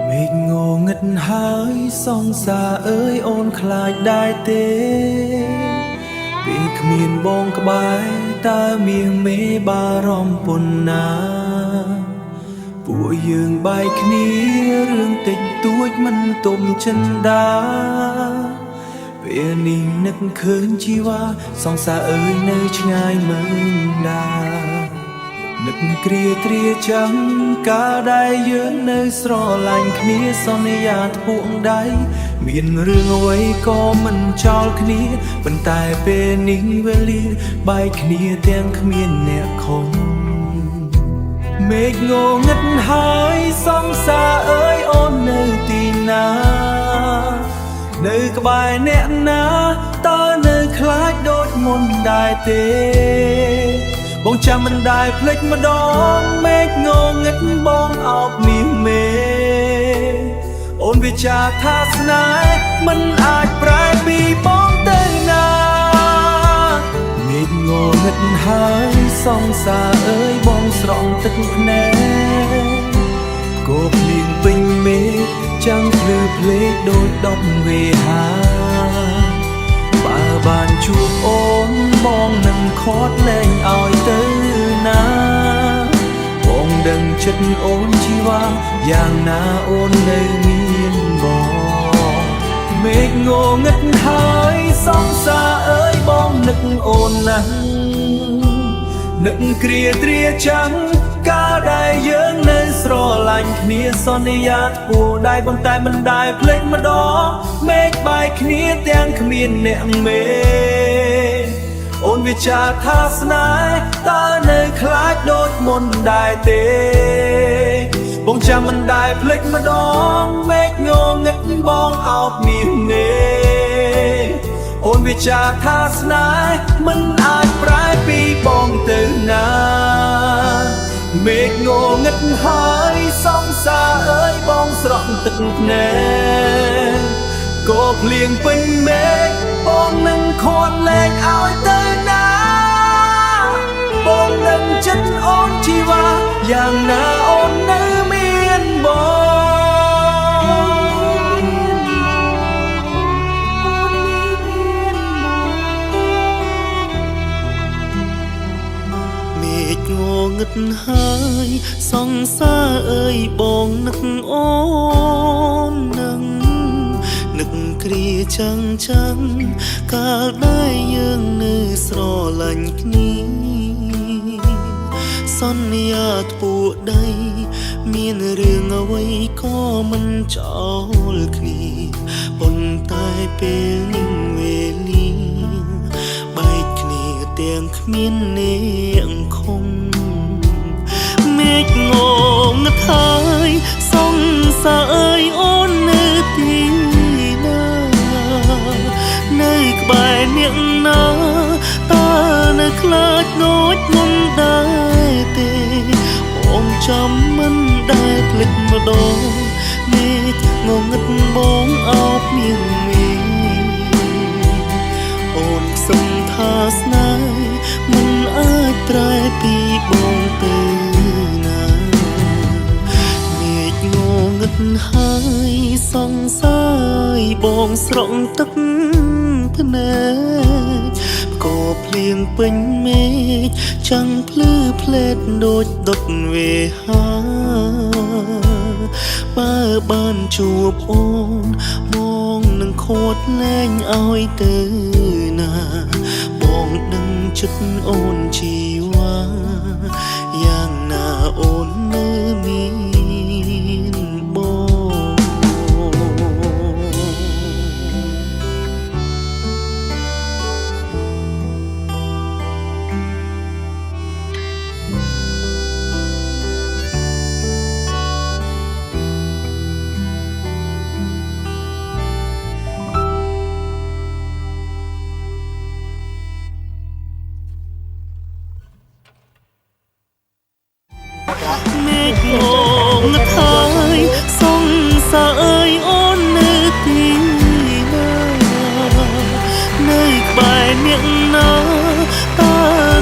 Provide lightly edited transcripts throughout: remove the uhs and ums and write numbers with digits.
មេឃងងឹតហើយសង្សារអើយអូនខ្លាចដែរទេពេលគ្មានបងក្បែរតើមានមេបារម្ភប៉ុណ្ណាពួកយើងបែកគ្នារឿងតិចតួចមិនទុំចិនដាពេលនេះនឹកឃើញជីវ៉ាសង្សារអើយនៅឆ្ងាយមើលដានឹកគ្រាត្រាចាំកាលដែលយើងនៅស្រឡាញ់គ្នាសន្យាធ្ពួងដៃមានរឿងអ្វីក៏មិនចោលគ្នាប៉ុន្តែពេលនេះវេលាបែកគ្នាទាំងគ្មានអ្នកខំមេឃងងឹតហើយសង្សារអើយអូននៅទីណានៅក្បែរអ្នកណាតើនៅខ្លាចដូចមុនដែរទេបងចាំមិនដែលភ្លេចម្ដងមេឃងងឹតបងអោបមាសមេអូនវិចារថាស្នេហ៍មិនអាចប្រែពីបងទៅណាមេឃងងឹតហើយសង្សារអើយបងស្រង់ទឹកភ្នែកគោភ្លៀងពេញមេឃចាំងភ្លឺភ្លេចដូចដប់វេហាបើបានជួបអូនបងនឹងខត់លែងឲ្យទៅណាបងដឹងចិត្តអូនជីវ៉ាយ៉ាងណាអូននៅមានបងមេឃងងឹតហើយសង្សារអើយបងនឹកអូនណាស់នឹកគ្រាត្រាចាំកាលដែលយើងនៅស្រឡាញ់គ្នាសន្យាធ្ពួងដៃប៉ុន្តែមិនដែលភ្លេចម្ដងមេឃបែកគ្នាទាំងគ្មានអ្នកមេអូនវិចារថាស្នេហ៍តើនៅខ្លាចដូចមុនដែរទេបងចាំមិនដែលភ្លេចម្ដងមេឃងងឹតបងអោបមាសមេអូនវិចារថាស្នេហ៍មិនអាចប្រែពីបងទៅណាមេឃងងឹតហើយសង្សារអើយបងស្រក់ទឹកភ្នែកក៏ភ្លៀងពេញមេឃបងនឹងខាត់លែងឲ្យទៅណាបងនឹងចិត្តអូនជីវ៉ាយ៉ាងណាអូននៅមានបងមេឃងងឹតហើយសង្សារអើយបងនឹកអូននឹងនឹកគ្រាចាំងកាលដែលយើងនៅស្រឡាញ់គ្នាសន្យាធ្ពួងដៃមានរឿងអ្វីក៏មិនចោលគ្នាប៉ុន្តែពេលនេះវេលាបែកគ្នាទាំងគ្មានអ្នកខំមេឃងងឹតហើយសង្សារអើយអូននៅទីណានៅក្បែរអ្នកណាតើនៅខ្លាចដូចមុនដែរទេបងចាំមិនដែលភ្លេចម្ដងមេឃងងឹតបងអោបមាសមេអូនខ្សឹមថាស្នេហ៍មិនអាចប្រែពីបងទៅណាមេឃងងឹតហើយសង្សារបងស្រង់ទឹកភ្នែកក៏ភ្លៀងពេញមេឃចាំងភ្លឺភ្លែតដូចដុតវេហាបើបានជួបអូនបងនឹងខាត់លែងឲ្យទៅណាបងដឹងចិត្តអូនជីវ៉ាយ៉ាងណាអូននៅមានបង ម អ្នកណាតើ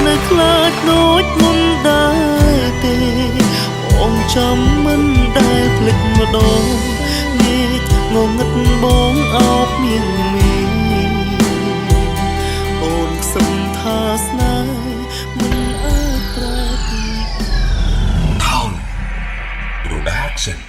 នៅខ្លាចដូចមុនដែរទេបងចាំមិនដែលភ្លេចម្ដងងាកងងឹតបងអោបមានមេអូនខ្សឹមថាស្នេហ៍មិនអាចប្រែពី Town Production